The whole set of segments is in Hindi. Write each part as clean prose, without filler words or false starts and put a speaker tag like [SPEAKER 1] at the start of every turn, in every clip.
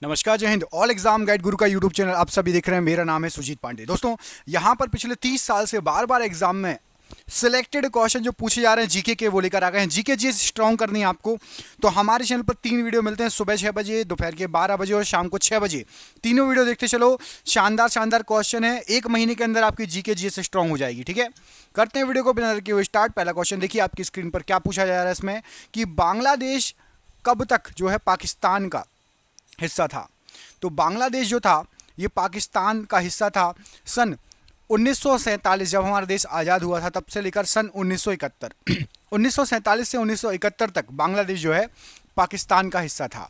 [SPEAKER 1] नमस्कार, जय हिंद। ऑल एग्जाम गाइड गुरु का यूट्यूब चैनल आप सभी देख रहे हैं। मेरा नाम है सुजीत पांडे। दोस्तों, यहाँ पर पिछले 30 साल से बार बार एग्जाम में सिलेक्टेड क्वेश्चन जो पूछे जा रहे हैं जीके के, वो लेकर आ गए हैं। जीके जी स्ट्रॉन्ग करनी है आपको, तो हमारे चैनल पर 3 वीडियो मिलते हैं, सुबह 6 बजे, दोपहर के 12 बजे और शाम को 6 बजे। तीनों वीडियो देखते चलो। शानदार शानदार क्वेश्चन है, 1 महीने के अंदर आपकी जीके जी से स्ट्रॉन्ग हो जाएगी। ठीक है, करते हैं वीडियो को बिना देर किए हुए स्टार्ट। पहला क्वेश्चन देखिए आपकी स्क्रीन पर क्या पूछा जा रहा है इसमें, कि बांग्लादेश कब तक जो है पाकिस्तान का हिस्सा था। तो बांग्लादेश जो था ये पाकिस्तान का हिस्सा था सन 1947, जब हमारा देश आज़ाद हुआ था तब से लेकर सन 1971 1947 से 1971 तक बांग्लादेश जो है पाकिस्तान का हिस्सा था।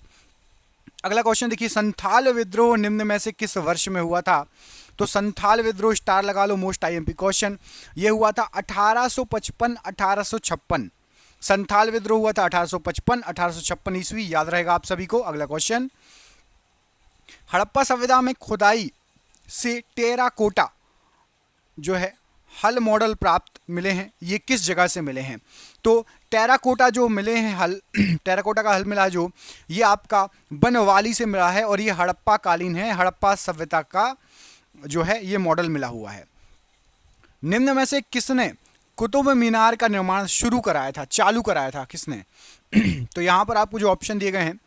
[SPEAKER 1] अगला क्वेश्चन देखिए, संथाल विद्रोह निम्न में से किस वर्ष में हुआ था। तो संथाल विद्रोह स्टार लगा लो, मोस्ट आईएमपी क्वेश्चन। ये हुआ था 1855 1856। संथाल विद्रोह हुआ था 1855 1856 ईस्वी, याद रहेगा आप सभी को। अगला क्वेश्चन, हड़प्पा सभ्यता में खुदाई से टेराकोटा जो है हल मॉडल प्राप्त मिले हैं, ये किस जगह से मिले हैं। तो टेराकोटा जो मिले हैं हल टेराकोटा का हल मिला जो, ये आपका बनवाली से मिला है और ये हड़प्पा कालीन है। हड़प्पा सभ्यता का जो है ये मॉडल मिला हुआ है। निम्न में से किसने कुतुब मीनार का निर्माण शुरू कराया था, चालू कराया था, किसने। तो यहाँ पर आपको जो ऑप्शन दिए गए हैं,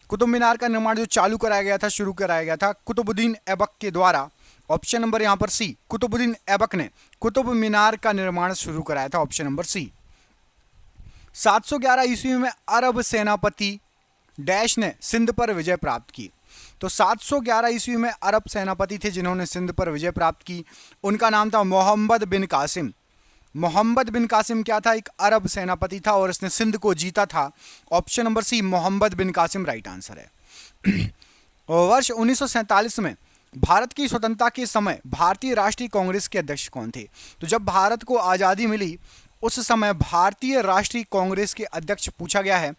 [SPEAKER 1] कुतुब मीनार का निर्माण जो चालू कराया गया था, शुरू कराया गया था कुतुबुद्दीन ऐबक के द्वारा। ऑप्शन नंबर यहाँ पर सी, कुतुबुद्दीन ऐबक ने कुतुब मीनार का निर्माण शुरू कराया था। ऑप्शन नंबर सी। 711 ईस्वी में अरब सेनापति डैश ने सिंध पर विजय प्राप्त की। तो 711 ईस्वी में अरब सेनापति थे जिन्होंने सिंध पर विजय प्राप्त की। उनका नाम था मोहम्मद बिन कासिम। मोहम्मद बिन कासिम क्या था, एक अरब सेनापति था और इसने सिंध को जीता था। ऑप्शन नंबर सी, मोहम्मद बिन कासिम राइट आंसर है। वर्ष 1947 में भारत की स्वतंत्रता के समय भारतीय राष्ट्रीय कांग्रेस के अध्यक्ष कौन थे। तो जब भारत को आज़ादी मिली उस समय भारतीय राष्ट्रीय कांग्रेस के अध्यक्ष पूछा गया है,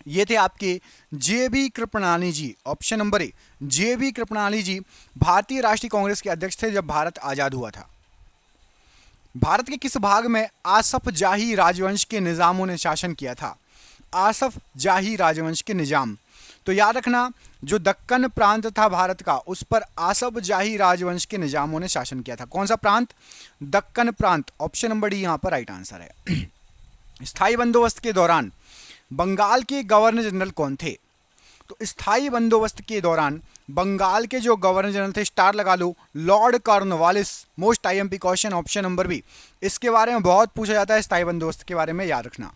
[SPEAKER 1] ये थे आपके J B. Kripalani ji. Option number A, J B. Kripalani ji भारतीय राष्ट्रीय कांग्रेस के अध्यक्ष थे जब भारत आज़ाद हुआ था। भारत के किस भाग में आसफ जाही राजवंश के निजामों ने शासन किया था। आसफ जाही राजवंश के निजाम, तो याद रखना जो दक्कन प्रांत था भारत का, उस पर आसफ जाही राजवंश के निजामों ने शासन किया था। कौन सा प्रांत, दक्कन प्रांत। ऑप्शन नंबर डी यहाँ पर राइट आंसर है। स्थायी बंदोबस्त के दौरान बंगाल के गवर्नर जनरल कौन थे। तो स्थायी बंदोबस्त के दौरान बंगाल के जो गवर्नर जनरल थे, स्टार लगा लो, Lord Cornwallis. Most IMP question, option number B. इसके बारे में बहुत पूछा जाता है, स्थायी बंदोबस्त के बारे में याद रखना।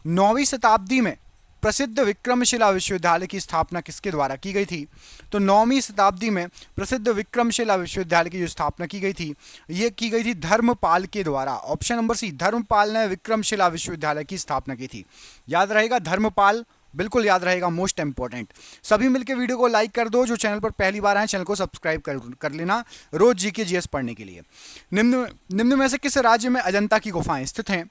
[SPEAKER 1] 9वीं शताब्दी में प्रसिद्ध विक्रमशिला विश्वविद्यालय की स्थापना किसके द्वारा की गई थी। तो 9वीं शताब्दी में प्रसिद्ध विक्रमशिला विश्वविद्यालय की जो स्थापना की गई थी, ये की गई थी धर्मपाल के द्वारा। ऑप्शन नंबर सी, धर्मपाल ने विक्रमशिला विश्वविद्यालय की स्थापना की थी। याद रहेगा, धर्मपाल, बिल्कुल याद रहेगा, मोस्ट इंपॉर्टेंट। सभी मिलकर वीडियो को लाइक कर दो। जो चैनल पर पहली बार आए चैनल को सब्सक्राइब कर लेना रोज जीके जीएस पढ़ने के लिए। निम्न में से किस राज्य में अजंता की गुफाएं स्थित हैं।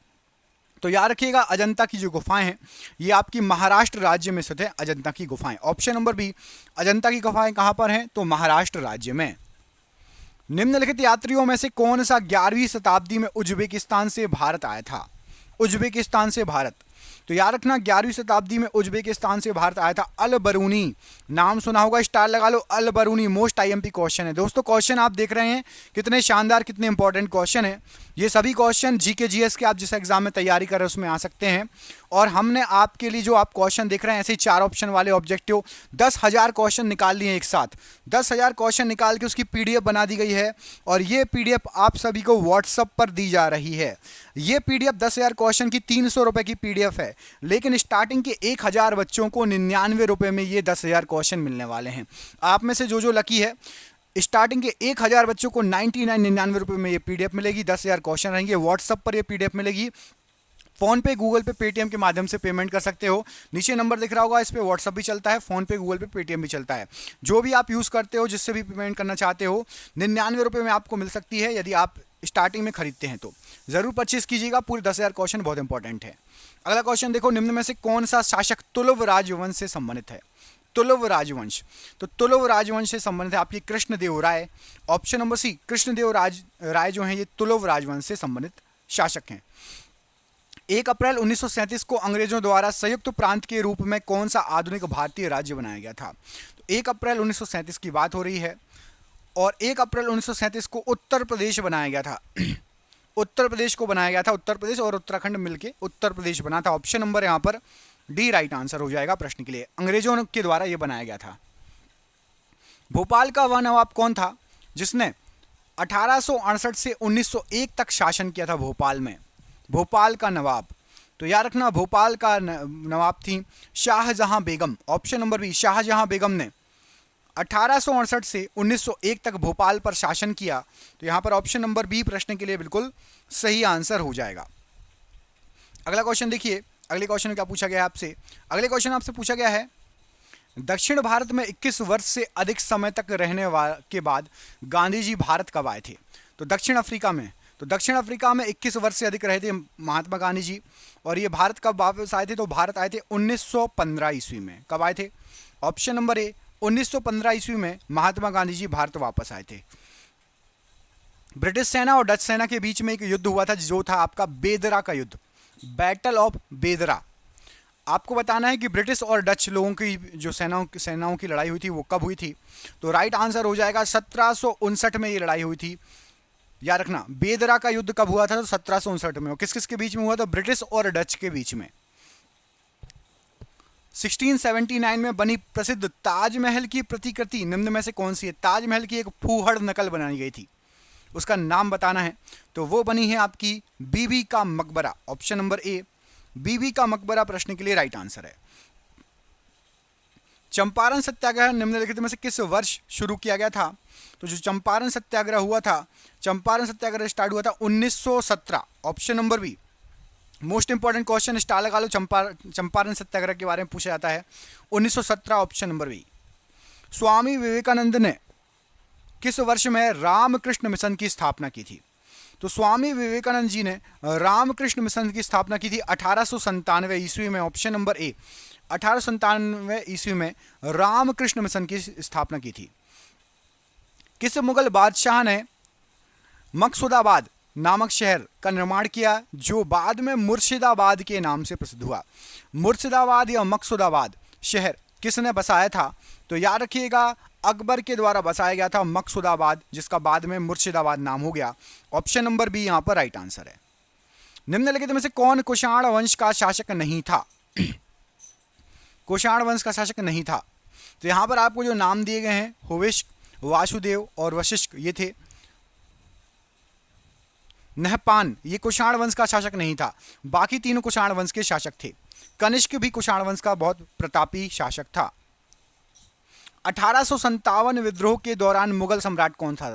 [SPEAKER 1] तो याद रखिएगा, अजंता की जो गुफाएं हैं ये आपकी महाराष्ट्र राज्य में स्थित है। अजंता की गुफाएं, ऑप्शन नंबर बी, अजंता की गुफाएं कहां पर हैं, तो महाराष्ट्र राज्य में। निम्नलिखित यात्रियों में से कौन सा 11वीं शताब्दी में उज्बेकिस्तान से भारत आया था। उज्बेकिस्तान से भारत, तो याद रखना 11वीं शताब्दी में उज्बेकिस्तान से भारत आया था अल बरूनी। नाम सुना होगा, स्टार लगा लो, अल बरूनी। मोस्ट आईएमपी क्वेश्चन है दोस्तों। क्वेश्चन आप देख रहे हैं कितने शानदार, कितने इंपॉर्टेंट क्वेश्चन है। ये सभी क्वेश्चन जीके जीएस के आप जिस एग्जाम में तैयारी कर रहे हैं उसमें आ सकते हैं। और हमने आपके लिए जो आप क्वेश्चन देख रहे हैं, ऐसे ही 4 ऑप्शन वाले ऑब्जेक्टिव 10,000 क्वेश्चन निकाल लिए एक साथ। 10,000 क्वेश्चन निकाल के उसकी पीडीएफ बना दी गई है और ये पीडीएफ आप सभी को व्हाट्सएप पर दी जा रही है। ये पीडीएफ 10,000 क्वेश्चन की 300 रुपये की पीडीएफ है, लेकिन स्टार्टिंग के 1,000 बच्चों को 99 रुपये में ये 10,000 क्वेश्चन मिलने वाले हैं। आप में से जो लकी है, स्टार्टिंग के 1,000 बच्चों को 99 रुपये में ये पीडीएफ मिलेगी। 10,000 क्वेश्चन रहेंगे, व्हाट्सएप पर ये पीडीएफ मिलेगी। फ़ोन पे, गूगल पे, पेटीएम के माध्यम से पेमेंट कर सकते हो। नीचे नंबर दिख रहा होगा, इस पर व्हाट्सएप भी चलता है, फ़ोन पे, गूगल पे, पेटीएम भी चलता है। जो भी आप यूज़ करते हो, जिससे भी पेमेंट करना चाहते हो, 99 रुपये में आपको मिल सकती है। यदि आप स्टार्टिंग में खरीदते हैं तो ज़रूर परचेज कीजिएगा। पूरे 10,000 क्वेश्चन बहुत इंपॉर्टेंट है। अगला क्वेश्चन देखो, निम्न में से कौन सा शासक तुलुव राजवंश से संबंधित है। तुलुव राजवंश, तो तुलुव राजवंश से संबंधित है आपकी कृष्णदेव राय। ऑप्शन नंबर सी, कृष्णदेव राय जो हैं ये तुलुव राजवंश से संबंधित शासक हैं। 1 अप्रैल 1937 को अंग्रेजों द्वारा संयुक्त प्रांत के रूप में कौन सा आधुनिक भारतीय राज्य बनाया गया था? तो 1 अप्रैल 1937 की बात हो रही है और 1 अप्रैल 1937 को उत्तर प्रदेश बनाया गया था। उत्तर प्रदेश को बनाया गया था, उत्तर प्रदेश और उत्तराखंड मिलके उत्तर प्रदेश बना था। ऑप्शन नंबर यहाँ पर डी राइट आंसर हो जाएगा प्रश्न के लिए। अंग्रेजों के द्वारा यह बनाया गया था। भोपाल का वह नवाब कौन था जिसने 1868 से 1901 तक शासन किया था भोपाल में? भोपाल का नवाब, तो याद रखना भोपाल का नवाब थी शाहजहां बेगम। ऑप्शन नंबर बी, शाहजहां बेगम ने 1868 से 1901 तक भोपाल पर शासन किया। तो यहां पर ऑप्शन नंबर बी प्रश्न के लिए बिल्कुल सही आंसर हो जाएगा। अगला क्वेश्चन देखिए, अगले क्वेश्चन में क्या पूछा गया है आपसे? अगले क्वेश्चन आपसे पूछा गया है, दक्षिण भारत में 21 वर्ष से अधिक समय तक रहने के बाद गांधी जी भारत कब आए थे? तो दक्षिण अफ्रीका में। तो दक्षिण अफ्रीका में 21 वर्ष से अधिक रहे थे महात्मा गांधी जी। और ये भारत कब वापस आए थे? तो भारत आए थे 1915 ईस्वी में। कब आए थे? ऑप्शन नंबर ए, 1915 ईस्वी में महात्मा गांधी जी भारत वापस आए थे। ब्रिटिश सेना और डच सेना के बीच में एक युद्ध हुआ था जो था आपका बेदरा का युद्ध, बैटल ऑफ बेदरा। आपको बताना है कि ब्रिटिश और डच लोगों की जो सेनाओं की लड़ाई हुई थी वो कब हुई थी? तो राइट आंसर हो जाएगा 1759 में ये लड़ाई हुई थी। याद रखना बेदरा का युद्ध कब हुआ था? तो 1759 में। किस किस के बीच में हुआ था? ब्रिटिश और डच के बीच में। 1679 में बनी प्रसिद्ध ताजमहल की प्रतिकृति निम्न में से कौन सी है? ताजमहल की एक फूहड़ नकल बनाई गई थी, उसका नाम बताना है। तो वो बनी है आपकी बीबी का मकबरा। ऑप्शन नंबर ए, बीबी का मकबरा प्रश्न के लिए राइट आंसर है। चंपारण सत्याग्रह निम्नलिखित में से किस वर्ष शुरू किया गया था? तो जो चंपारण सत्याग्रह हुआ था, चंपारण सत्याग्रह स्टार्ट हुआ था 1917। Option number B, most important question star लगा लो, चंपारण सत्याग्रह के बारे में पूछा जाता है। 1917 option number B. Swami Vivekananda ने किस वर्ष में रामकृष्ण मिशन की स्थापना की थी? तो स्वामी विवेकानंद जी ने रामकृष्ण मिशन की स्थापना की थी 1897 ईस्वी में। ऑप्शन नंबर ए, 1897 ईस्वी में रामकृष्ण मिशन की स्थापना की थी। किस मुगल बादशाह ने मकसूदाबाद नामक शहर का निर्माण किया जो बाद में मुर्शिदाबाद के नाम से प्रसिद्ध हुआ? मुर्शिदाबाद या मकसूदाबाद शहर किसने बसाया था? तो याद रखिएगा अकबर के द्वारा बसाया गया था मकसूदाबाद, जिसका बाद में मुर्शिदाबाद नाम हो गया। ऑप्शन नंबर बी यहां पर राइट आंसर है। निम्नलिखित में से कौन कुषाण वंश का शासक नहीं था? कुषाण वंश का शासक नहीं था। तो यहां पर आपको जो नाम दिए गए हैं हुविष्क, वासुदेव और वशिष्ठ, ये थे। नहपान ये कुषाण वंश का शासक नहीं था, बाकी तीनों कुषाण वंश के शासक थे। कनिष्क भी कुषाण वंश का बहुत प्रतापी शासक था। 1857 विद्रोह के दौरान मुगल सम्राट कौन था?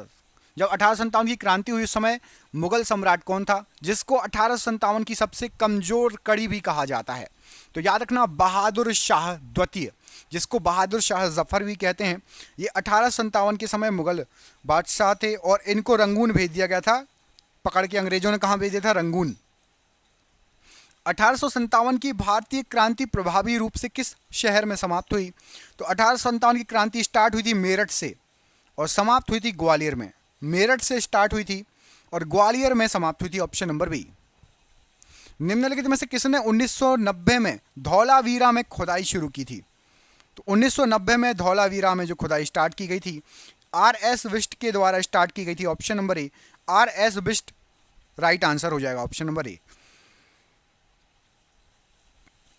[SPEAKER 1] जब 1857 की क्रांति हुई उस समय मुगल सम्राट कौन था जिसको 1857 की सबसे कमजोर कड़ी भी कहा जाता है? तो याद रखना बहादुर शाह द्वितीय, जिसको बहादुर शाह जफर भी कहते हैं। ये 1857 के समय मुगल बादशाह थे और इनको रंगून भेज दिया गया था, पकड़ के अंग्रेजों ने कहां भेज दिया था? रंगून। 1857 की भारतीय क्रांति प्रभावी रूप से किस शहर में समाप्त हुई? तो 1857 की क्रांति स्टार्ट हुई थी मेरठ से और समाप्त हुई थी ग्वालियर में। मेरठ से स्टार्ट हुई थी और ग्वालियर में समाप्त हुई थी। Option number B. निम्नलिखित में से किसने 1990 में धौलावीरा में खुदाई शुरू की थी? तो 1990 में धौलावीरा में जो खुदाई स्टार्ट की गई थी आर.एस. बिष्ट के द्वारा स्टार्ट की गई थी। ऑप्शन नंबर ए, आर.एस. बिष्ट राइट आंसर हो जाएगा। ऑप्शन नंबर ए।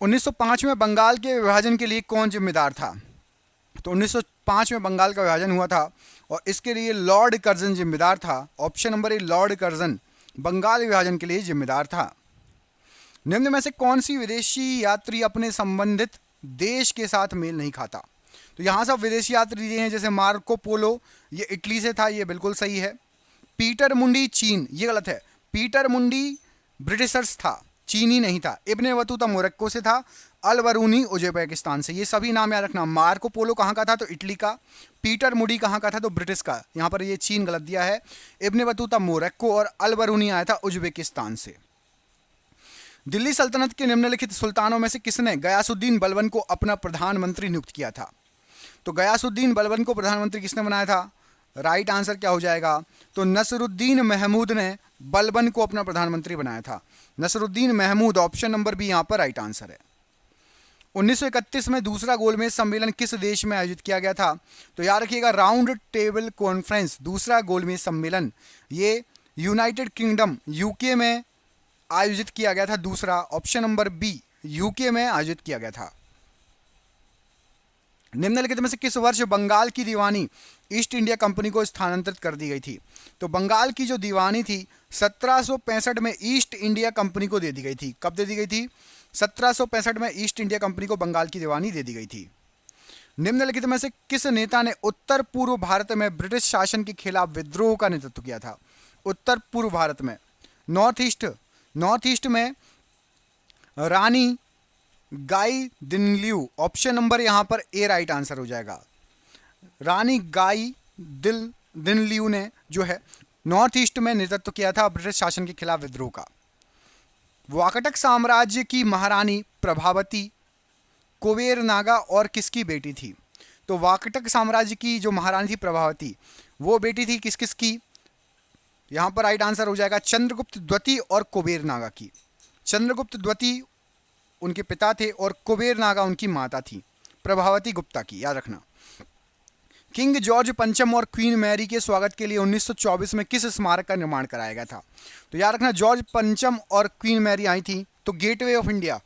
[SPEAKER 1] 1905 में बंगाल के विभाजन के लिए कौन जिम्मेदार था? तो 1905 में बंगाल का विभाजन हुआ था और इसके लिए लॉर्ड कर्जन जिम्मेदार था। Option number A, Lord Curzon Bengal विभाजन के लिए जिम्मेदार था। निम्न में से कौन सी विदेशी यात्री अपने संबंधित देश के साथ मेल नहीं खाता? तो यहाँ सब विदेशी यात्री दिए हैं, जैसे मार्को पोलो, ये इटली से था, ये बिल्कुल सही है। पीटर मुंडी चीन, ये गलत है। पीटर मुंडी ब्रिटिशर्स था, चीनी नहीं था। इब्ने बतूता मोरक्को से था, अल बरूनी उज़्बेकिस्तान से। ये सभी नाम याद रखना। मार्को पोलो कहाँ का था? तो इटली का। पीटर मुंडी कहाँ का था? तो ब्रिटिश का। यहाँ पर ये चीन गलत दिया है। इब्ने बतूता मोरक्को और अल बरूनी आया था उज़्बेकिस्तान से। दिल्ली सल्तनत के निम्नलिखित सुल्तानों में से किसने गयासुद्दीन बलबन को अपना प्रधानमंत्री नियुक्त किया था? तो गयासुद्दीन बलबन को प्रधानमंत्री किसने बनाया था? राइट आंसर क्या हो जाएगा? तो नसरुद्दीन महमूद ने बलबन को अपना प्रधानमंत्री बनाया था। Nasruddin Mahmud, option number B यहां पर राइट आंसर है। 1931 में दूसरा गोलमेज सम्मेलन किस देश में आयोजित किया गया था? तो याद रखिएगा, राउंड टेबल कॉन्फ्रेंस, दूसरा गोलमेज सम्मेलन, ये यूनाइटेड किंगडम यूके में आयोजित किया गया था। दूसरा ऑप्शन नंबर बी, यूके में आयोजित किया गया था। निम्नलिखित में से किस वर्ष बंगाल की दीवानी ईस्ट इंडिया कंपनी को स्थानांतरित कर दी गई थी? तो बंगाल की जो दीवानी थी 1765 में ईस्ट इंडिया कंपनी को दे दी गई थी। कब दे दी गई थी? 1765 में ईस्ट इंडिया कंपनी को बंगाल की दीवानी दे दी गई थी। निम्नलिखित में से किस नेता ने उत्तर पूर्व भारत में ब्रिटिश शासन के खिलाफ विद्रोह का नेतृत्व किया था? उत्तर पूर्व भारत में, नॉर्थ ईस्ट में रानी गाई दिनलियू, ऑप्शन नंबर यहां पर ए राइट आंसर हो जाएगा। रानी गाई दिनलियू ने जो है नॉर्थ ईस्ट में नेतृत्व किया था ब्रिटिश शासन के खिलाफ विद्रोह का। वाकटक साम्राज्य की महारानी प्रभावती कुबेर नागा और किसकी बेटी थी? तो वाकटक साम्राज्य की जो महारानी थी प्रभावती, वो बेटी थी किस किस की? यहां पर राइट आंसर हो जाएगा चंद्रगुप्त द्वितीय और कुबेर नागा की। चंद्रगुप्त द्वितीय उनके पिता थे और कुबेर नागा उनकी माता थी, प्रभावती गुप्ता की, याद रखना। किंग जॉर्ज पंचम और क्वीन मैरी के स्वागत के लिए 1924 में किस स्मारक का निर्माण कराया गया था? तो याद रखना, जॉर्ज पंचम और क्वीन मैरी आई थी तो गेटवे ऑफ इंडिया,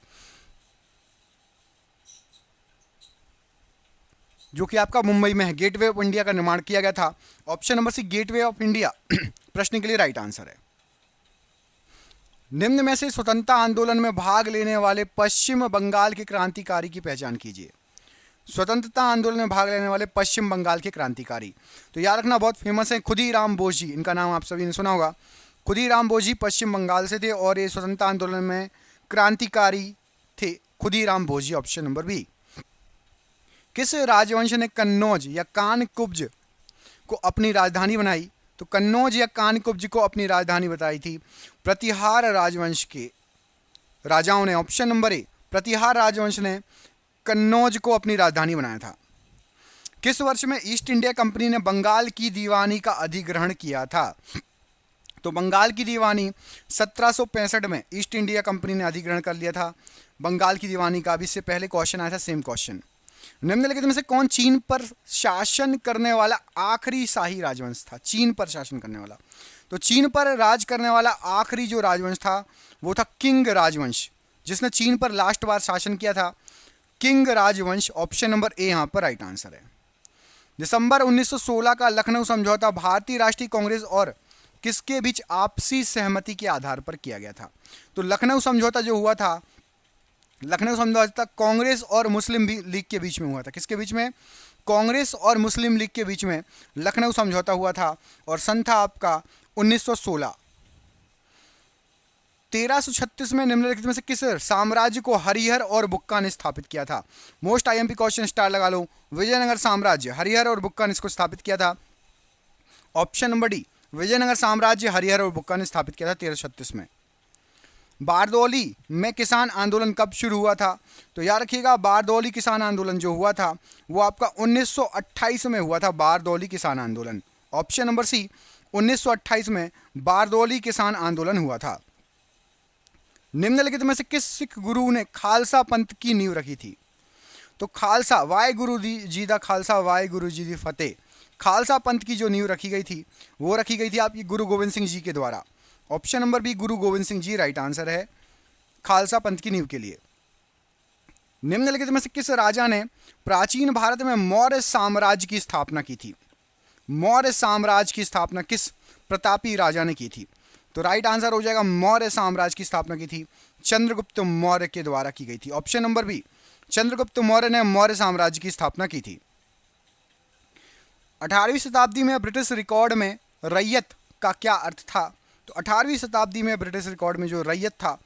[SPEAKER 1] जो कि आपका मुंबई में है, गेटवे ऑफ इंडिया का निर्माण किया गया था। Option number C, gateway of India प्रश्न के लिए राइट आंसर है। निम्न में से स्वतंत्रता आंदोलन में भाग लेने वाले पश्चिम बंगाल के क्रांतिकारी की पहचान कीजिए। स्वतंत्रता आंदोलन में भाग लेने वाले पश्चिम बंगाल के क्रांतिकारी, तो याद रखना बहुत फेमस है, खुदीराम बोस जी, इनका नाम आप सभी ने सुना होगा। खुदीराम बोस जी पश्चिम बंगाल से थे और ये स्वतंत्रता आंदोलन में क्रांतिकारी थे, Khudiram Bose ji, option number B. किस राजवंश ने कन्नौज या कानकुब्ज को अपनी राजधानी बनाई? तो कन्नौज या कानकुब्ज को अपनी राजधानी बताई थी प्रतिहार राजवंश के राजाओं ने। ऑप्शन नंबर ए, प्रतिहार राजवंश ने कन्नौज को अपनी राजधानी बनाया था। किस वर्ष में ईस्ट इंडिया कंपनी ने बंगाल की दीवानी का अधिग्रहण किया था? तो बंगाल की दीवानी 1765 में ईस्ट इंडिया कंपनी ने अधिग्रहण कर लिया था बंगाल की दीवानी का। अभी इससे पहले क्वेश्चन आया था, सेम क्वेश्चन। निम्नलिखित में से कौन चीन पर शासन करने वाला आखिरी शाही राजवंश था? चीन पर शासन करने वाला, तो चीन पर राज करने वाला आखिरी जो राजवंश था वो था किंग राजवंश। जिसने चीन पर लास्ट बार शासन किया था किंग राजवंश, ऑप्शन नंबर ए यहां पर राइट आंसर है। दिसंबर 1916 का लखनऊ समझौता भारतीय राष्ट्रीय कांग्रेस और किसके बीच आपसी सहमति के आधार पर किया गया था? तो लखनऊ समझौता जो हुआ था, लखनऊ समझौता कांग्रेस और मुस्लिम लीग के बीच में हुआ था। किसके बीच में? कांग्रेस और मुस्लिम लीग के बीच में लखनऊ समझौता हुआ था और सन था आपका 1916। 1336 में निम्नलिखित में से किस साम्राज्य को हरिहर और बुक्का ने स्थापित किया था? मोस्ट आईएमपी क्वेश्चन, स्टार लगा लो। विजयनगर साम्राज्य, हरिहर और बुक्का ने इसको स्थापित किया था। ऑप्शन नंबर डी, विजयनगर साम्राज्य हरिहर और बुक्का ने स्थापित किया था 1336 में। बारदौली में किसान आंदोलन कब शुरू हुआ था? तो याद रखिएगा, बारदौली किसान आंदोलन जो हुआ था वो आपका 1928 में हुआ था, बारदौली किसान आंदोलन। ऑप्शन नंबर सी, 1928 में बारदौली किसान आंदोलन हुआ था। निम्नलिखित में से किस सिख गुरु ने खालसा पंथ की नींव रखी थी? तो खालसा, वाहे गुरु जी दा खालसा वाहे गुरु जी दी फतेह, खालसा पंथ की जो नींव रखी गई थी वो रखी गई थी आपकी गुरु गोविंद सिंह जी के द्वारा। ऑप्शन नंबर बी, गुरु गोविंद सिंह जी राइट आंसर है खालसा पंथ की नींव के लिए। निम्नलिखित में से किस राजा ने प्राचीन भारत में मौर्य साम्राज्य की स्थापना की थी? मौर्य साम्राज्य की स्थापना किस प्रतापी राजा ने की थी? तो राइट आंसर हो जाएगा, मौर्य साम्राज्य की स्थापना की थी चंद्रगुप्त मौर्य के द्वारा की गई थी। Option number B, Chandragupta Maurya ने मौर्य साम्राज्य की स्थापना की थी। 18वीं शताब्दी में ब्रिटिश रिकॉर्ड में रैयत का क्या अर्थ था? तो 18वीं शताब्दी में ब्रिटिश रिकॉर्ड में जो रैयत था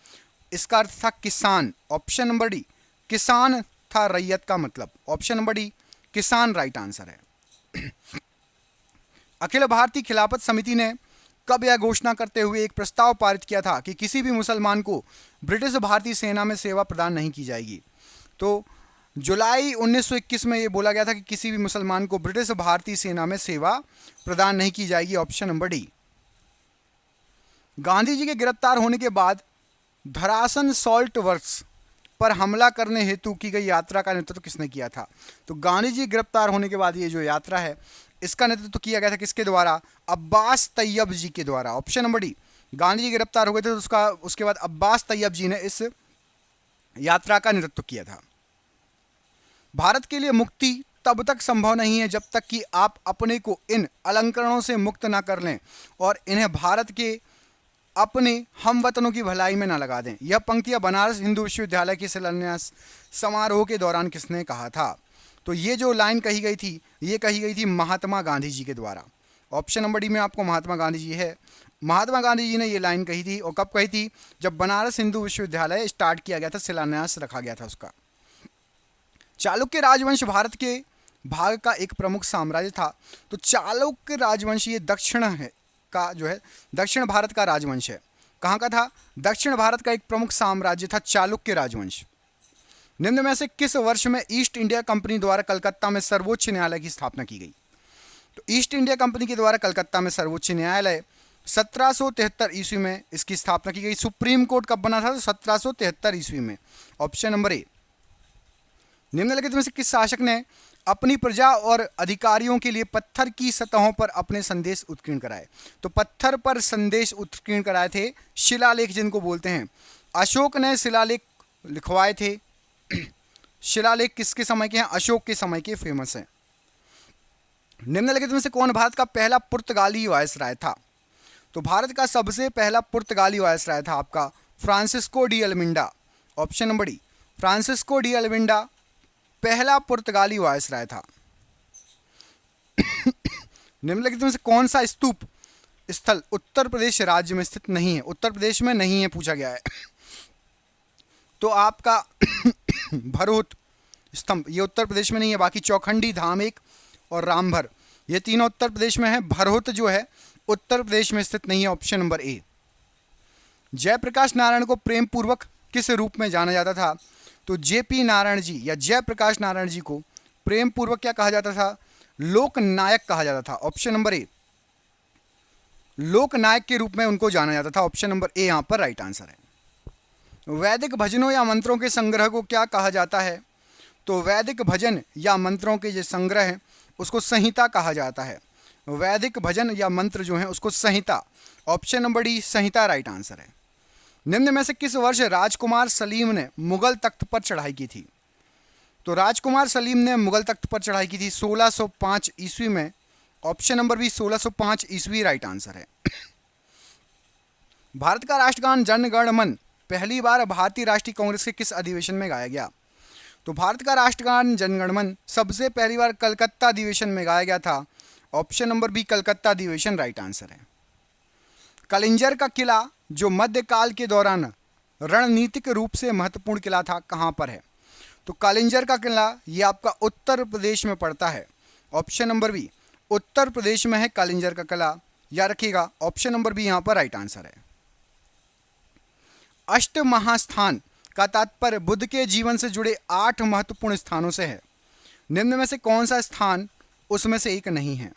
[SPEAKER 1] इसका अर्थ था किसान। ऑप्शन नंबर डी, किसान था रैयत का मतलब। ऑप्शन नंबर डी, किसान राइट आंसर है। अखिल भारतीय खिलाफत समिति ने कब यह घोषणा करते हुए एक प्रस्ताव पारित किया था कि किसी भी मुसलमान को ब्रिटिश भारतीय सेना में सेवा प्रदान नहीं की जाएगी? तो जुलाई 1921 में यह बोला गया था कि किसी भी मुसलमान को ब्रिटिश भारतीय सेना में सेवा प्रदान नहीं की जाएगी। Option number D. Gandhi ji के गिरफ्तार होने के बाद धरासन सॉल्ट वर्क्स पर हमला करने हेतु की गई यात्रा का नेतृत्व किसने किया था? तो गांधी जी गिरफ्तार होने के बाद ये जो यात्रा है इसका नेतृत्व किया गया था किसके द्वारा? अब्बास तैयब जी के द्वारा। ऑप्शन नंबर डी, गांधी जी गिरफ्तार हो गए थे तो उसके बाद अब्बास तैयब जी ने इस यात्रा का नेतृत्व किया था। भारत के लिए मुक्ति तब तक संभव नहीं है जब तक कि आप अपने को इन अलंकरणों से मुक्त ना कर लें और इन्हें भारत के अपने हमवतनों की भलाई में ना लगा दें। यह पंक्तियां बनारस हिंदू विश्वविद्यालय के शिलान्यास समारोह के दौरान किसने कहा था? तो ये जो लाइन कही गई थी ये कही गई थी महात्मा गांधी जी के द्वारा। ऑप्शन नंबर डी में आपको महात्मा गांधी जी है। महात्मा गांधी जी ने ये लाइन कही थी और कब कही थी? जब बनारस हिंदू विश्वविद्यालय स्टार्ट किया गया था, शिलान्यास रखा गया था उसका। चालुक्य राजवंश भारत के भाग का एक प्रमुख साम्राज्य था। तो चालुक्य राजवंश ये दक्षिण है का जो है दक्षिण भारत का राजवंश है। कहाँ का था? दक्षिण भारत का एक प्रमुख साम्राज्य था चालुक्य राजवंश। निम्न में से किस वर्ष में ईस्ट इंडिया कंपनी द्वारा कलकत्ता में सर्वोच्च न्यायालय की स्थापना की गई? तो ईस्ट इंडिया कंपनी के द्वारा कलकत्ता में सर्वोच्च न्यायालय 1773 ईस्वी में इसकी स्थापना की गई। सुप्रीम कोर्ट कब बना था? तो 1773 ईस्वी में। ऑप्शन नंबर ए। निम्नलिखित में से किस शासक ने अपनी प्रजा और अधिकारियों के लिए पत्थर की सतहों पर अपने संदेश उत्कीर्ण कराए? तो पत्थर पर संदेश उत्कीर्ण कराए थे शिलालेख जिनको बोलते हैं। अशोक ने शिलालेख लिखवाए थे। शिलालेख किसके समय के हैं? अशोक के समय के फेमस हैं। निम्नलिखित में से कौन भारत का पहला पुर्तगाली वायसराय था? तो भारत का सबसे पहला पुर्तगाली वायसराय था आपका Francisco de Almeida. Option number D, Francisco de Almeida पहला पुर्तगाली वायसराय था। निम्नलिखित में से कौन सा स्तूप स्थल उत्तर प्रदेश राज्य में स्थित नहीं है? उत्तर प्रदेश में नहीं है पूछा गया है। तो आपका भरोत स्तंभ ये उत्तर प्रदेश में नहीं है। बाकी चौखंडी धाम एक और रामभर ये तीनों उत्तर प्रदेश में है। भरोत जो है उत्तर प्रदेश में स्थित नहीं है। Option number A. Jayaprakash Narayan को प्रेम पूर्वक किस रूप में जाना जाता था? तो जेपी नारायण जी या जयप्रकाश नारायण जी को प्रेम पूर्वक क्या कहा जाता था? लोकनायक कहा जाता था। ऑप्शन नंबर ए, लोकनायक के रूप में उनको जाना जाता था। ऑप्शन नंबर ए यहां पर राइट आंसर है। वैदिक भजनों या मंत्रों के संग्रह को क्या कहा जाता है? तो वैदिक भजन या मंत्रों के जो संग्रह है उसको संहिता कहा जाता है। वैदिक भजन या मंत्र जो है उसको संहिता। ऑप्शन नंबर डी संहिता राइट आंसर है। निम्न में से किस वर्ष राजकुमार सलीम ने मुगल तख्त पर चढ़ाई की थी? तो राजकुमार सलीम ने मुगल तख्त पर चढ़ाई की थी 1605 ईस्वी में। ऑप्शन नंबर बी 1605 ईस्वी राइट आंसर है। भारत का राष्ट्रगान जन गण मन पहली बार भारतीय राष्ट्रीय कांग्रेस के किस अधिवेशन में गाया गया? तो भारत का राष्ट्रगान जन गण मन सबसे पहली बार कलकत्ता अधिवेशन में गाया गया था। ऑप्शन नंबर बी कलकत्ता अधिवेशन राइट आंसर है। कलिंजर का किला जो मध्यकाल के दौरान रणनीतिक रूप से महत्वपूर्ण किला था कहाँ पर है? तो कलिंजर का किला ये आपका उत्तर प्रदेश में पड़ता है। Option number B Uttar Pradesh में है कलिंजर का किला, याद रखिएगा। ऑप्शन नंबर बी यहाँ पर राइट आंसर है। अष्ट महास्थान का तात्पर्य बुद्ध के जीवन से जुड़े 8 महत्वपूर्ण स्थानों से है। निम्न में से कौन सा स्थान उसमें से एक नहीं है?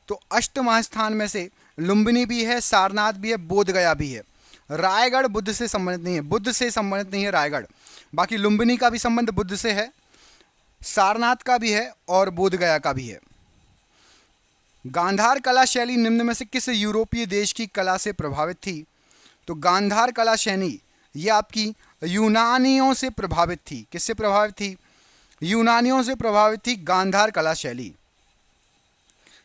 [SPEAKER 1] तो अष्ट महास्थान में से लुम्बिनी भी है, सारनाथ भी है, बोधगया भी है। रायगढ़ बुद्ध से संबंधित नहीं है, बुद्ध से संबंधित नहीं है रायगढ़। बाकी लुम्बिनी का भी संबंध बुद्ध से है, सारनाथ का भी है और बोधगया का भी है। गांधार कला शैली निम्न में से किस यूरोपीय देश की कला से प्रभावित थी? तो गांधार कला शैली ये आपकी यूनानियों से प्रभावित थी। किससे प्रभावित थी? यूनानियों से प्रभावित थी गांधार कला शैली।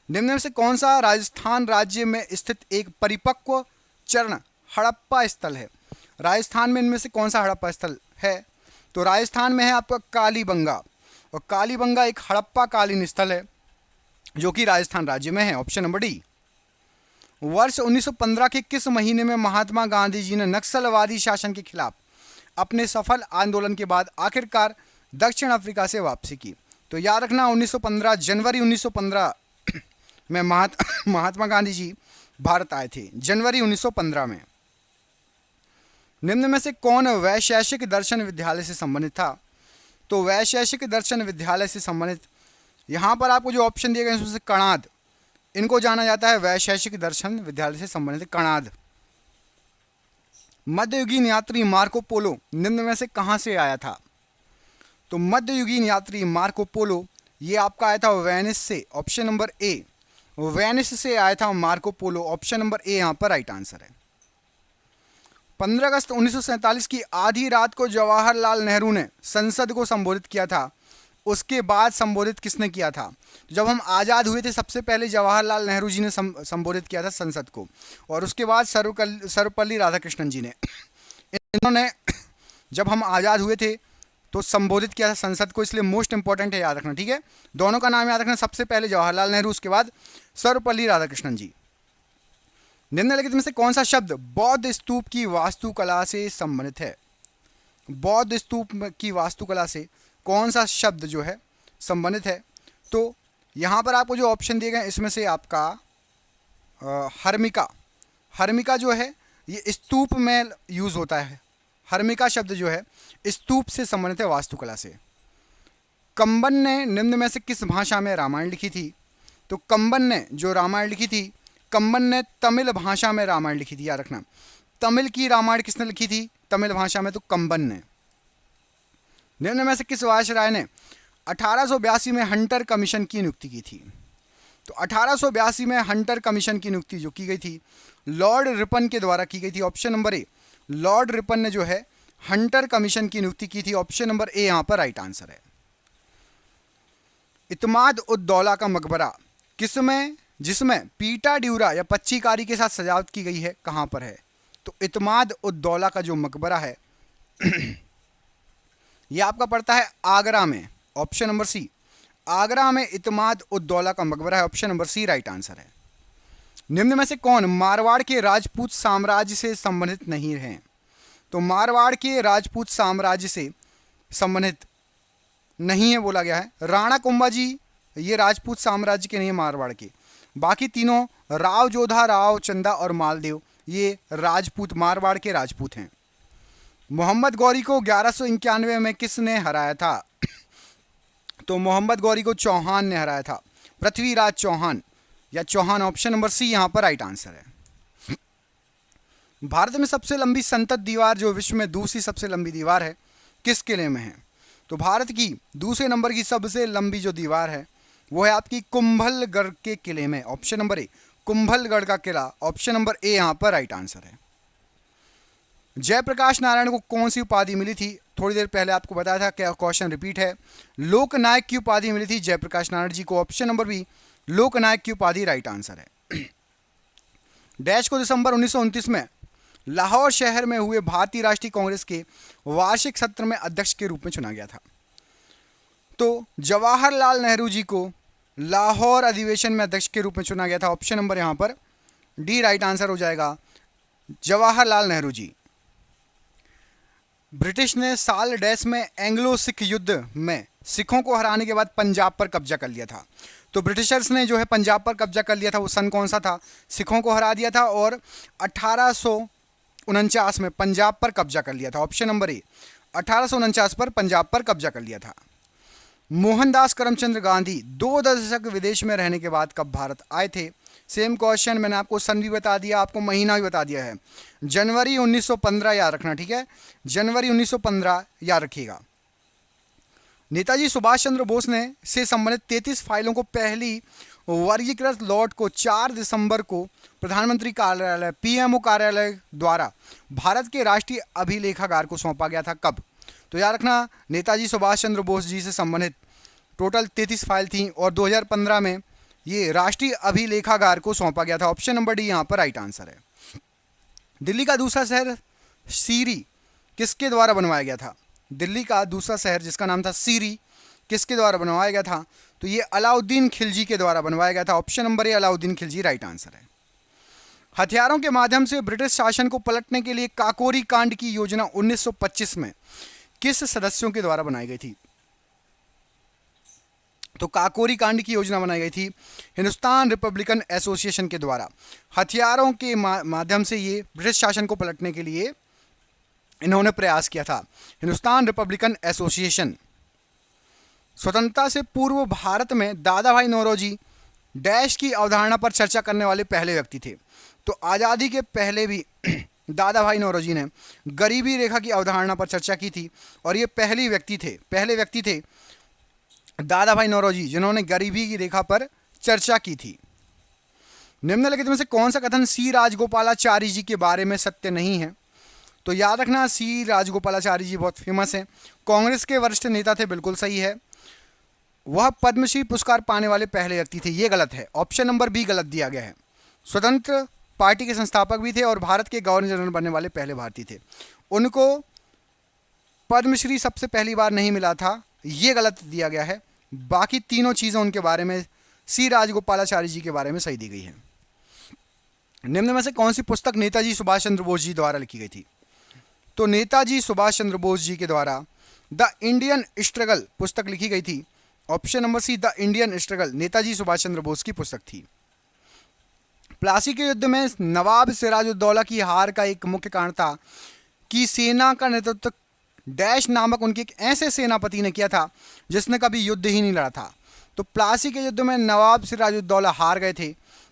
[SPEAKER 1] निम्न में से कौन सा राजस्थान राज्य में स्थित एक परिपक्व चरण हड़प्पा स्थल है? राजस्थान में इनमें से कौन सा हड़प्पा स्थल है? तो राजस्थान में है आपका कालीबंगा, और कालीबंगा एक हड़प्पा कालीन स्थल है जो कि राजस्थान राज्य में है। Option number D. वर्ष 1915 के किस महीने में महात्मा गांधी जी ने नक्सलवादी शासन के खिलाफ अपने सफल आंदोलन के बाद आखिरकार दक्षिण अफ्रीका से वापसी की? तो याद रखना 1915 जनवरी 1915 में महात्मा गांधी जी भारत आए थे, जनवरी 1915 में। निम्न में से कौन वैशेषिक दर्शन विद्यालय से संबंधित था? तो वैशेषिक दर्शन विद्यालय से संबंधित यहाँ पर आपको जो ऑप्शन दिए गए हैं उसमें से कणाद, इनको जाना जाता है वैशेषिक दर्शन विद्यालय से संबंधित कणाद। मध्ययुगीन यात्री मार्को पोलो निम्न में से कहां से आया था? तो मध्ययुगीन यात्री मार्को पोलो ये आपका आया था वेनिस से, ऑप्शन नंबर ए, वेनिस से आया था मार्को पोलो, ऑप्शन नंबर ए यहां पर राइट आंसर है। 15 अगस्त 1947 की आधी रात को जवाहरलाल नेहरू ने संसद को संबोधित किया था, उसके बाद संबोधित किसने किया था? तो जब हम आज़ाद हुए थे सबसे पहले जवाहरलाल नेहरू जी ने संबोधित किया था संसद को, और उसके बाद सर्वपल्ली राधाकृष्णन जी ने। इन्होंने जब हम आज़ाद हुए थे तो संबोधित किया था संसद को, इसलिए मोस्ट इंपॉर्टेंट है, याद रखना, ठीक है। दोनों का नाम याद रखना, सबसे पहले जवाहरलाल नेहरू, उसके बाद सर्वपल्ली राधाकृष्णन जी। निम्नलिखित में से कौन सा शब्द बौद्ध स्तूप की वास्तुकला से संबंधित है? बौद्ध स्तूप की वास्तुकला से कौन सा शब्द जो है संबंधित है? तो यहाँ पर आपको जो ऑप्शन दिए गए इसमें से आपका हर्मिका, हर्मिका जो है ये स्तूप में यूज होता है। हर्मिका शब्द जो है स्तूप से संबंधित है, वास्तुकला से। कंबन ने निम्न में से किस भाषा में रामायण लिखी थी? तो कंबन ने जो रामायण लिखी थी, कंबन ने तमिल भाषा में रामायण लिखी थी, याद रखना। तमिल की रामायण किसने लिखी थी तमिल भाषा में? तो कंबन ने। निम्न में से किस वायसराय ने 1882 में हंटर कमीशन की नियुक्ति की थी? तो 1882 में हंटर कमीशन की नियुक्ति जो की गई थी लॉर्ड रिपन के द्वारा की गई थी, option number A, Lord Ripon ने जो है हंटर कमीशन की नियुक्ति की थी, ऑप्शन नंबर ए यहां पर राइट आंसर है। इत्माद उद दौला का मकबरा किसमें, जिसमें पीटा ड्यूरा या पच्चीकारी के साथ सजावट की गई है, कहां पर है? तो इत्माद उद दौला का जो मकबरा है यह आपका पड़ता है आगरा में, ऑप्शन नंबर सी, आगरा में इत्माद उद दौला का मकबरा है, option number C right answer है। निम्न में से कौन मारवाड़ के राजपूत साम्राज्य से संबंधित नहीं है? तो मारवाड़ के राजपूत साम्राज्य से संबंधित नहीं है बोला गया है। राणा कुंभा जी ये राजपूत साम्राज्य के नहीं है मारवाड़ के, बाकी तीनों राव जोधा, राव चंदा और मालदेव ये राजपूत, मारवाड़ के राजपूत हैं। मोहम्मद गौरी को 1191 में किसने हराया था? तो मोहम्मद गौरी को चौहान ने हराया था, पृथ्वीराज चौहान या चौहान, ऑप्शन नंबर सी यहां पर राइट आंसर है। भारत में सबसे लंबी संसद दीवार जो विश्व में दूसरी सबसे लंबी दीवार है किस किले में है? तो भारत की दूसरे नंबर की सबसे लंबी जो दीवार है वो है आपकी कुंभलगढ़ के किले में, ऑप्शन नंबर ए, कुंभलगढ़ का किला, ऑप्शन नंबर ए यहां पर राइट आंसर है। जयप्रकाश नारायण को कौन सी उपाधि मिली थी? थोड़ी देर पहले आपको बताया था, क्या क्वेश्चन रिपीट है। लोकनायक की उपाधि मिली थी जयप्रकाश नारायण जी को, ऑप्शन नंबर बी, लोकनायक की उपाधि राइट आंसर है। डैश को दिसंबर 1929 में लाहौर शहर में हुए भारतीय राष्ट्रीय कांग्रेस के वार्षिक सत्र में अध्यक्ष के रूप में चुना गया था? तो जवाहरलाल नेहरू जी को लाहौर अधिवेशन में अध्यक्ष के रूप में चुना गया था, ऑप्शन नंबर यहां पर डी राइट आंसर हो जाएगा, जवाहरलाल नेहरू जी। ब्रिटिश ने साल डैश में एंग्लो सिख युद्ध में सिखों को हराने के बाद पंजाब पर कब्जा कर लिया था। तो ब्रिटिशर्स ने जो है पंजाब पर कब्जा कर लिया था, वो सन कौन सा था? सिखों को हरा दिया था और 1849 में पंजाब पर कब्जा कर लिया था, ऑप्शन नंबर ए, 1849 पर पंजाब पर कब्जा कर लिया था। मोहनदास करमचंद गांधी 2 दशक विदेश में रहने के बाद कब भारत आए थे? सेम क्वेश्चन, मैंने आपको सन भी बता दिया, आपको महीना भी बता दिया है, जनवरी 1915 याद रखना, ठीक है, जनवरी 1915 याद रखिएगा। नेताजी सुभाष चंद्र बोस ने से संबंधित 33 फाइलों को पहली वर्गीकृत लॉट को 4 दिसंबर को प्रधानमंत्री कार्यालय पीएमओ कार्यालय द्वारा भारत के राष्ट्रीय अभिलेखागार को सौंपा गया था, कब? तो याद रखना, नेताजी सुभाष चंद्र बोस जी से संबंधित टोटल 33 फाइल थी और 2015 में ये राष्ट्रीय अभिलेखागार को सौंपा गया था, ऑप्शन नंबर डी यहां पर राइट आंसर है। दिल्ली का दूसरा शहर सीरी किसके द्वारा बनवाया गया था? दिल्ली का दूसरा शहर जिसका नाम था सीरी किसके द्वारा बनवाया गया था? तो ये अलाउद्दीन खिलजी के द्वारा बनवाया गया था, ऑप्शन नंबर ए, अलाउद्दीन खिलजी राइट आंसर है। हथियारों के माध्यम से ब्रिटिश शासन को पलटने के लिए काकोरी कांड की योजना 1925 में किस सदस्यों के द्वारा बनाई गई थी? तो काकोरी कांड की योजना बनाई गई थी हिंदुस्तान रिपब्लिकन एसोसिएशन के द्वारा। हथियारों के माध्यम से ये ब्रिटिश शासन को पलटने के लिए इन्होंने प्रयास किया था, हिंदुस्तान रिपब्लिकन एसोसिएशन। स्वतंत्रता से पूर्व भारत में दादा भाई नौरोजी डैश की अवधारणा पर चर्चा करने वाले पहले व्यक्ति थे। तो आज़ादी के पहले भी दादा भाई नौरोजी ने गरीबी रेखा की अवधारणा पर चर्चा की थी और ये पहले व्यक्ति थे दादा भाई नौरोजी जिन्होंने गरीबी की रेखा पर चर्चा की थी। निम्नलिखित में से कौन सा कथन सी राजगोपालाचारी जी के बारे में सत्य नहीं है? तो याद रखना, सी राजगोपालाचारी जी बहुत फेमस हैं, कांग्रेस के वरिष्ठ नेता थे, बिल्कुल सही है। वह पद्मश्री पुरस्कार पाने वाले पहले व्यक्ति थे, ये गलत है, ऑप्शन नंबर बी गलत दिया गया है। स्वतंत्र पार्टी के संस्थापक भी थे और भारत के गवर्नर जनरल बनने वाले पहले भारतीय थे। उनको पद्मश्री सबसे पहली बार नहीं मिला था, ये गलत दिया गया है। बाकी तीनों चीज़ें उनके बारे में सी राजगोपालाचारी जी के बारे में सही दी गई है। निम्न में से कौन सी पुस्तक नेताजी सुभाष चंद्र बोस जी द्वारा लिखी गई थी? तो नेताजी सुभाष चंद्र बोस जी के द्वारा द इंडियन स्ट्रगल पुस्तक लिखी गई थी। Option number C, the Indian struggle Netaji Subhash Chandra Bose की पुस्तक थी। प्लासी के युद्ध में नवाब सिराजुद्दौला की हार का एक मुख्य कारण था कि सेना का नेतृत्व डैश नामक उनके एक ऐसे सेनापति ने किया था जिसने कभी युद्ध ही नहीं लड़ा था। तो प्लासी के युद्ध में नवाब सिराजुद्दौला हार गए थे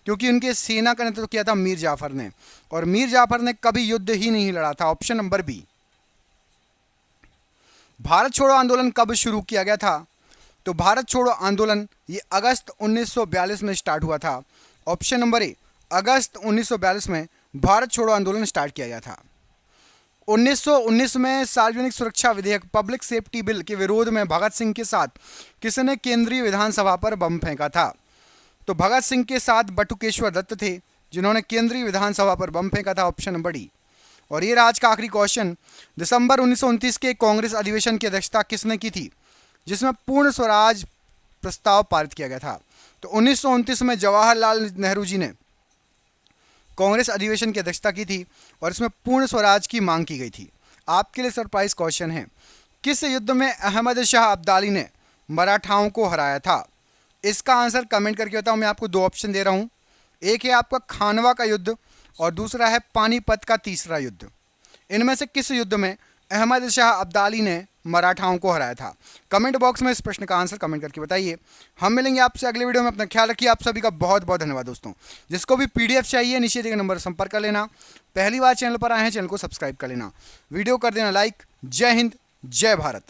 [SPEAKER 1] क्योंकि उनके सेना का नेतृत्व किया था मीर जाफर ने, और मीर जाफर ने कभी युद्ध ही नहीं लड़ा था। Option number B. भारत छोड़ो आंदोलन कब शुरू किया गया था? तो भारत छोड़ो आंदोलन ये अगस्त 1942 में स्टार्ट हुआ था। ऑप्शन नंबर ए, अगस्त 1942 में भारत छोड़ो आंदोलन स्टार्ट किया गया था। 1919 में सार्वजनिक सुरक्षा विधेयक पब्लिक सेफ्टी बिल के विरोध में भगत सिंह के साथ किसने केंद्रीय विधानसभा पर बम फेंका था? तो भगत सिंह के साथ बटुकेश्वर दत्त थे जिन्होंने केंद्रीय विधानसभा पर बम फेंका था। Option number D. और ये आज का आखिरी क्वेश्चन, दिसंबर 1929 के कांग्रेस अधिवेशन की अध्यक्षता किसने की थी जिसमें पूर्ण स्वराज प्रस्ताव पारित किया गया था? तो 1929 में जवाहरलाल नेहरू जी ने कांग्रेस अधिवेशन की अध्यक्षता की थी और इसमें पूर्ण स्वराज की मांग की गई थी। आपके लिए सरप्राइज क्वेश्चन है, किस युद्ध में अहमद शाह अब्दाली ने मराठाओं को हराया था? इसका आंसर कमेंट करके बताओ। मैं आपको दो ऑप्शन दे रहा हूं, एक है आपका खानवा का युद्ध और दूसरा है पानीपत का तीसरा युद्ध। इनमें से किस युद्ध में अहमद शाह अब्दाली ने मराठाओं को हराया था? कमेंट बॉक्स में इस प्रश्न का आंसर कमेंट करके बताइए। हम मिलेंगे आपसे अगले वीडियो में। अपना ख्याल रखिए। आप सभी का बहुत बहुत धन्यवाद दोस्तों। जिसको भी पीडीएफ चाहिए नीचे दिए गए नंबर संपर्क कर लेना। पहली बार चैनल पर आए हैं, चैनल को सब्सक्राइब कर लेना, वीडियो कर देना लाइक। जय हिंद, जय भारत।